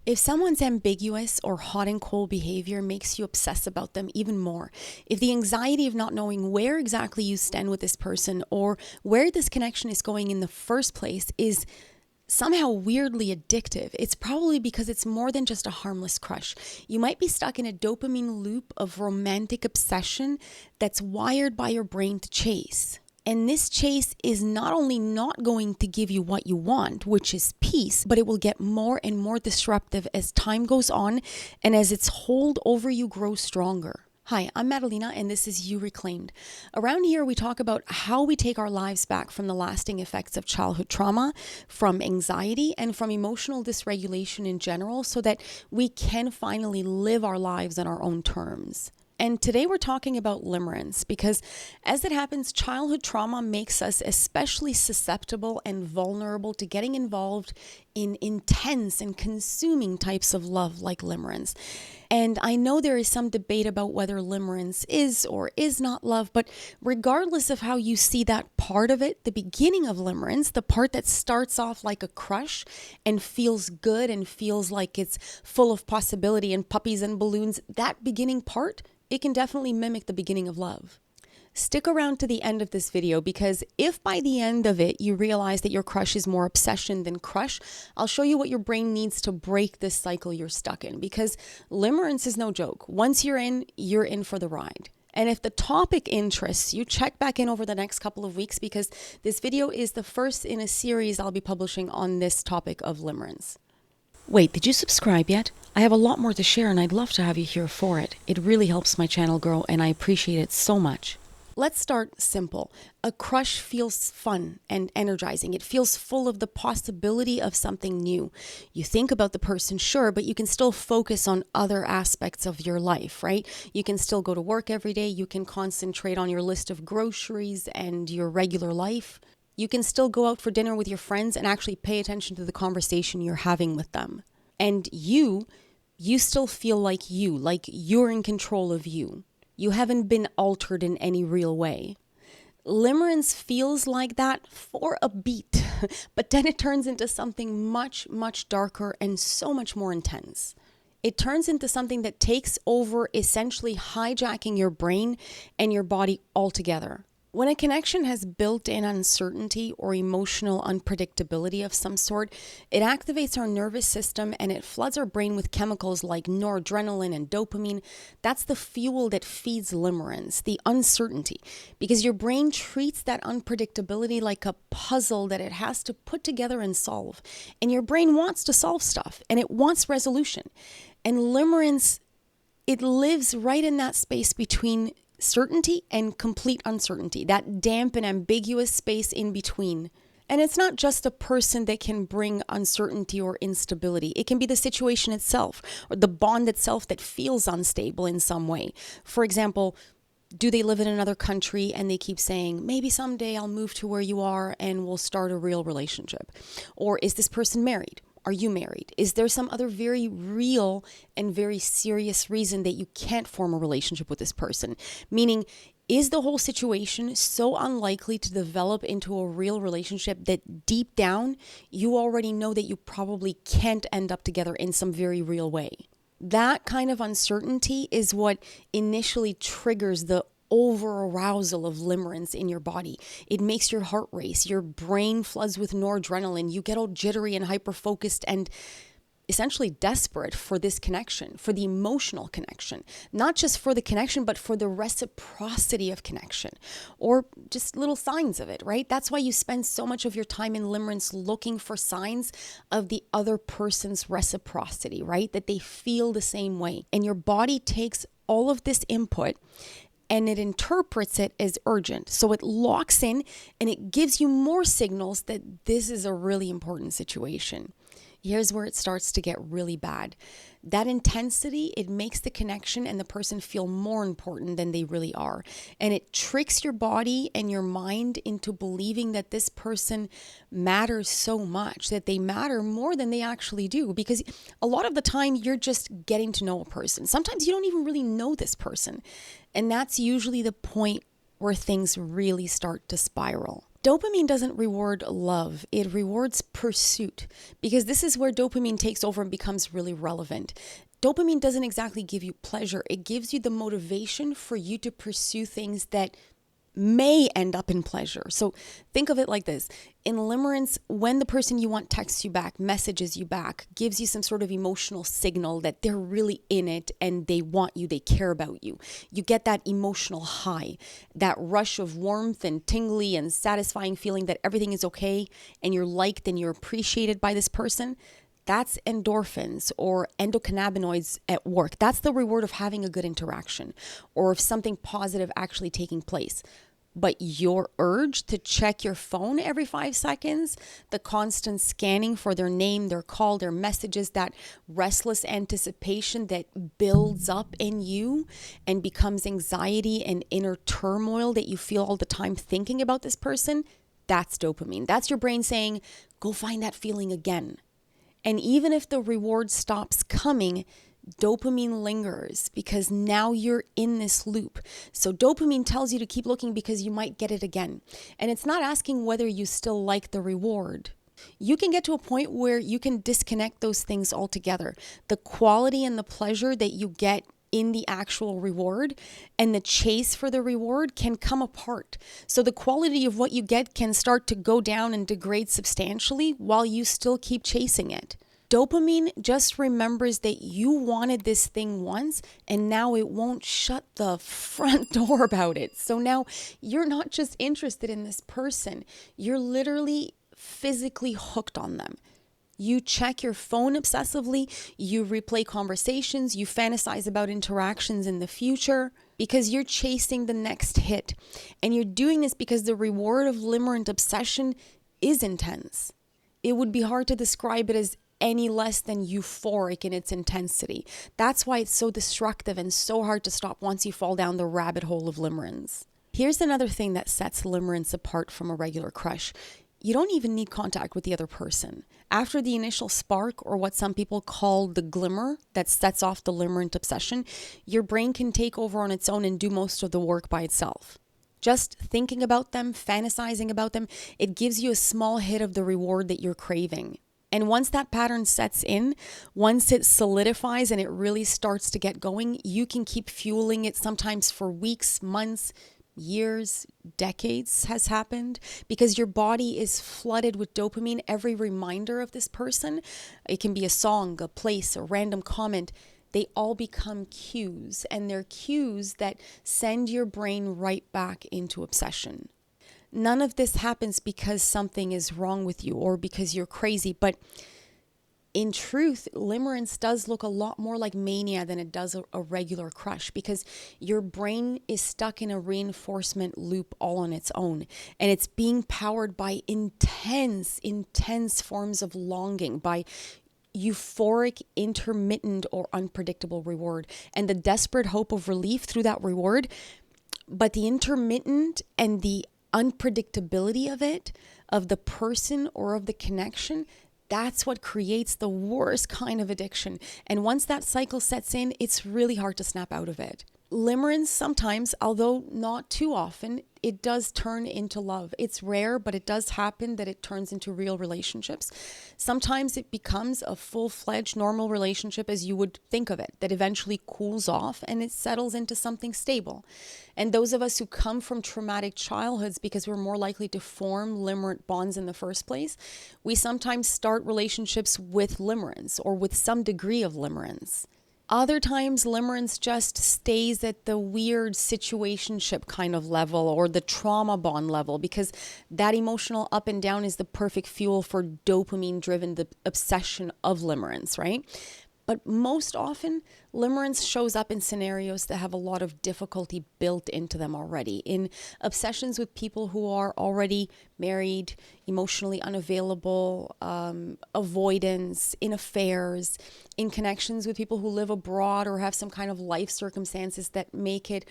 If someone's ambiguous or hot and cold behavior makes you obsess about them even more, if the anxiety of not knowing where exactly you stand with this person or where this connection is going in the first place is somehow weirdly addictive, it's probably because it's more than just a harmless crush. You might be stuck in a dopamine loop of romantic obsession that's wired by your brain to chase. And this chase is not only not going to give you what you want, which is peace, but it will get more and more disruptive as time goes on and as its hold over you grows stronger. Hi, I'm Madalena, and this is You Reclaimed. Around here, we talk about how we take our lives back from the lasting effects of childhood trauma, from anxiety, and from emotional dysregulation in general, so that we can finally live our lives on our own terms. And today we're talking about limerence because, as it happens, childhood trauma makes us especially susceptible and vulnerable to getting involved in intense and consuming types of love like limerence. And I know there is some debate about whether limerence is or is not love, but regardless of how you see that part of it, the beginning of limerence, the part that starts off like a crush and feels good and feels like it's full of possibility and puppies and balloons, that beginning part, it can definitely mimic the beginning of love. Stick around to the end of this video because if by the end of it you realize that your crush is more obsession than crush, I'll show you what your brain needs to break this cycle you're stuck in, because limerence is no joke. Once you're in for the ride. And if the topic interests you, check back in over the next couple of weeks because this video is the first in a series I'll be publishing on this topic of limerence. Wait, did you subscribe yet? I have a lot more to share and I'd love to have you here for it. It really helps my channel grow and I appreciate it so much. Let's start simple. A crush feels fun and energizing. It feels full of the possibility of something new. You think about the person, sure, but you can still focus on other aspects of your life, right? You can still go to work every day. You can concentrate on your list of groceries and your regular life. You can still go out for dinner with your friends and actually pay attention to the conversation you're having with them. And you still feel like you're in control of you. You haven't been altered in any real way. Limerence feels like that for a beat, but then it turns into something much, much darker and so much more intense. It turns into something that takes over, essentially hijacking your brain and your body altogether. When a connection has built-in uncertainty or emotional unpredictability of some sort, it activates our nervous system and it floods our brain with chemicals like noradrenaline and dopamine. That's the fuel that feeds limerence, the uncertainty, because your brain treats that unpredictability like a puzzle that it has to put together and solve. And your brain wants to solve stuff and it wants resolution. And limerence, it lives right in that space between certainty and complete uncertainty, that damp and ambiguous space in between. And it's not just a person that can bring uncertainty or instability. It can be the situation itself or the bond itself that feels unstable in some way. For example, do they live in another country and they keep saying, maybe someday I'll move to where you are and we'll start a real relationship? Or is this person married? Are you married? Is there some other very real and very serious reason that you can't form a relationship with this person? Meaning, is the whole situation so unlikely to develop into a real relationship that deep down, you already know that you probably can't end up together in some very real way? That kind of uncertainty is what initially triggers the over-arousal of limerence in your body. It makes your heart race, your brain floods with noradrenaline, you get all jittery and hyper-focused and essentially desperate for this connection, for the emotional connection. Not just for the connection, but for the reciprocity of connection, or just little signs of it, right? That's why you spend so much of your time in limerence looking for signs of the other person's reciprocity, right? That they feel the same way. And your body takes all of this input and it interprets it as urgent. So it locks in and it gives you more signals that this is a really important situation. Here's where it starts to get really bad. That intensity, it makes the connection and the person feel more important than they really are. And it tricks your body and your mind into believing that this person matters so much, that they matter more than they actually do. Because a lot of the time, you're just getting to know a person. Sometimes you don't even really know this person. And that's usually the point where things really start to spiral. Dopamine doesn't reward love, it rewards pursuit, because this is where dopamine takes over and becomes really relevant. Dopamine doesn't exactly give you pleasure, it gives you the motivation for you to pursue things that may end up in pleasure. So think of it like this. In limerence, when the person you want texts you back, messages you back, gives you some sort of emotional signal that they're really in it and they want you, they care about you, you get that emotional high, that rush of warmth and tingly and satisfying feeling that everything is okay and you're liked and you're appreciated by this person. That's endorphins or endocannabinoids at work. That's the reward of having a good interaction or of something positive actually taking place. But your urge to check your phone every 5 seconds, the constant scanning for their name, their call, their messages, that restless anticipation that builds up in you and becomes anxiety and inner turmoil that you feel all the time thinking about this person, that's dopamine. That's your brain saying, go find that feeling again. And even if the reward stops coming, dopamine lingers because now you're in this loop. So dopamine tells you to keep looking because you might get it again. And it's not asking whether you still like the reward. You can get to a point where you can disconnect those things altogether. The quality and the pleasure that you get in the actual reward and the chase for the reward can come apart. So the quality of what you get can start to go down and degrade substantially while you still keep chasing it. Dopamine just remembers that you wanted this thing once and now it won't shut the front door about it. So now you're not just interested in this person, you're literally physically hooked on them. You check your phone obsessively, you replay conversations, you fantasize about interactions in the future because you're chasing the next hit. And you're doing this because the reward of limerent obsession is intense. It would be hard to describe it as any less than euphoric in its intensity. That's why it's so destructive and so hard to stop once you fall down the rabbit hole of limerence. Here's another thing that sets limerence apart from a regular crush. You don't even need contact with the other person. After the initial spark, or what some people call the glimmer that sets off the limerent obsession, your brain can take over on its own and do most of the work by itself. Just thinking about them, fantasizing about them, it gives you a small hit of the reward that you're craving. And once that pattern sets in, once it solidifies and it really starts to get going, you can keep fueling it sometimes for weeks, months, years, decades has happened because your body is flooded with dopamine. Every reminder of this person, it can be a song, a place, a random comment, they all become cues, and they're cues that send your brain right back into obsession. None of this happens because something is wrong with you or because you're crazy, but in truth, limerence does look a lot more like mania than it does a regular crush because your brain is stuck in a reinforcement loop all on its own. And it's being powered by intense forms of longing, by euphoric, intermittent, or unpredictable reward, and the desperate hope of relief through that reward. But the intermittent and the unpredictability of it, of the person or of the connection, that's what creates the worst kind of addiction. And once that cycle sets in, it's really hard to snap out of it. Limerence sometimes, although not too often, it does turn into love. It's rare, but it does happen that it turns into real relationships. Sometimes it becomes a full-fledged normal relationship as you would think of it, that eventually cools off and it settles into something stable. And those of us who come from traumatic childhoods because we're more likely to form limerent bonds in the first place, we sometimes start relationships with limerence or with some degree of limerence. Other times, limerence just stays at the weird situationship kind of level or the trauma bond level because that emotional up and down is the perfect fuel for dopamine-driven the obsession of limerence, right? But most often, limerence shows up in scenarios that have a lot of difficulty built into them already. In obsessions with people who are already married, emotionally unavailable, avoidance, in affairs, in connections with people who live abroad or have some kind of life circumstances that make it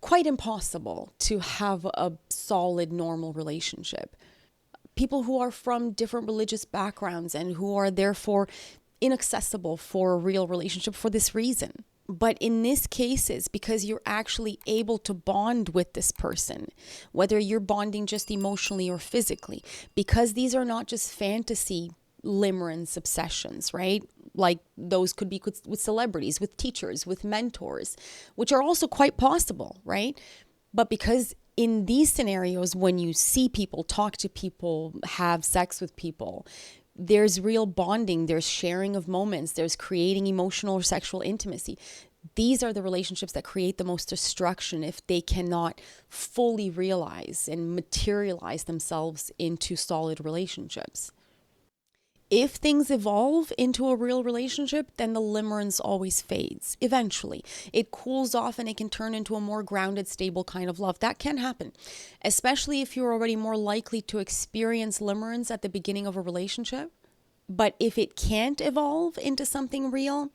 quite impossible to have a solid, normal relationship. People who are from different religious backgrounds and who are therefore inaccessible for a real relationship for this reason. But in this cases, because you're actually able to bond with this person, whether you're bonding just emotionally or physically, because these are not just fantasy limerence obsessions, right? Like those could be with celebrities, with teachers, with mentors, which are also quite possible, right? But because in these scenarios, when you see people, talk to people, have sex with people, there's real bonding, there's sharing of moments, there's creating emotional or sexual intimacy. These are the relationships that create the most destruction if they cannot fully realize and materialize themselves into solid relationships. If things evolve into a real relationship, then the limerence always fades. Eventually, it cools off and it can turn into a more grounded, stable kind of love. That can happen, especially if you're already more likely to experience limerence at the beginning of a relationship. But if it can't evolve into something real,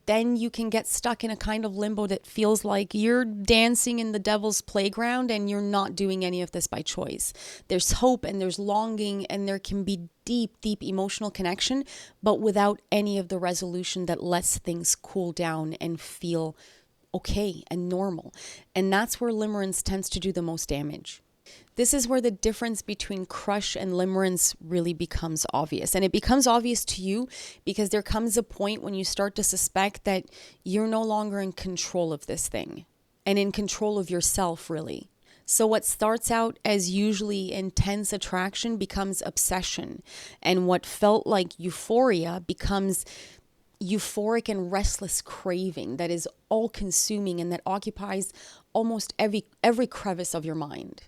then you can get stuck in a kind of limbo that feels like you're dancing in the devil's playground and you're not doing any of this by choice. There's hope and there's longing and there can be deep, deep emotional connection, but without any of the resolution that lets things cool down and feel okay and normal. And that's where limerence tends to do the most damage. This is where the difference between crush and limerence really becomes obvious. And it becomes obvious to you because there comes a point when you start to suspect that you're no longer in control of this thing and in control of yourself, really. So what starts out as usually intense attraction becomes obsession. And what felt like euphoria becomes euphoric and restless craving that is all consuming and that occupies almost every crevice of your mind.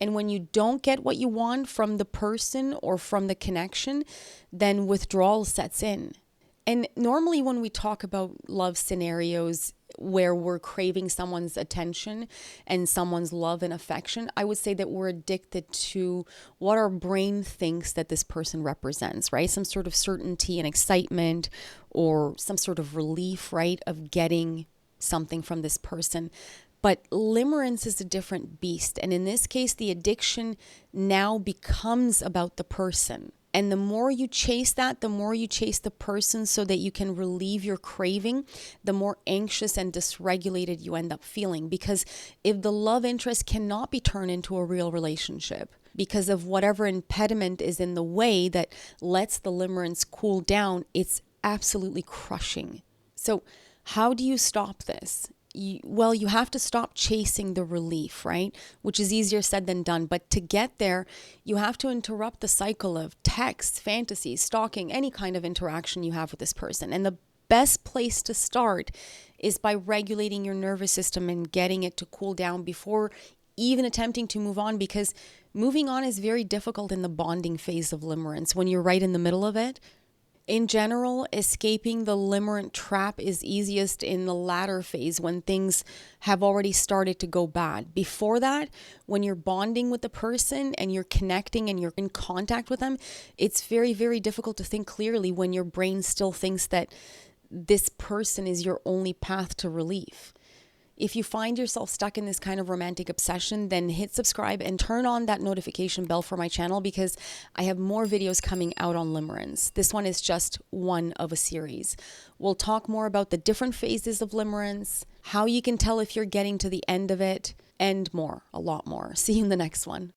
And when you don't get what you want from the person or from the connection, then withdrawal sets in. And normally when we talk about love scenarios where we're craving someone's attention and someone's love and affection, I would say that we're addicted to what our brain thinks that this person represents, right? Some sort of certainty and excitement or some sort of relief, right, of getting something from this person. But limerence is a different beast. And in this case, the addiction now becomes about the person. And the more you chase that, the more you chase the person so that you can relieve your craving, the more anxious and dysregulated you end up feeling. Because if the love interest cannot be turned into a real relationship, because of whatever impediment is in the way that lets the limerence cool down, it's absolutely crushing. So how do you stop this? You have to stop chasing the relief, right? Which is easier said than done. But to get there, you have to interrupt the cycle of texts, fantasies, stalking, any kind of interaction you have with this person. And the best place to start is by regulating your nervous system and getting it to cool down before even attempting to move on, because moving on is very difficult in the bonding phase of limerence when you're right in the middle of it. In general, escaping the limerent trap is easiest in the latter phase when things have already started to go bad. Before that, when you're bonding with the person and you're connecting and you're in contact with them, it's very, very difficult to think clearly when your brain still thinks that this person is your only path to relief. If you find yourself stuck in this kind of romantic obsession, then hit subscribe and turn on that notification bell for my channel because I have more videos coming out on limerence. This one is just one of a series. We'll talk more about the different phases of limerence, how you can tell if you're getting to the end of it, and more, a lot more. See you in the next one.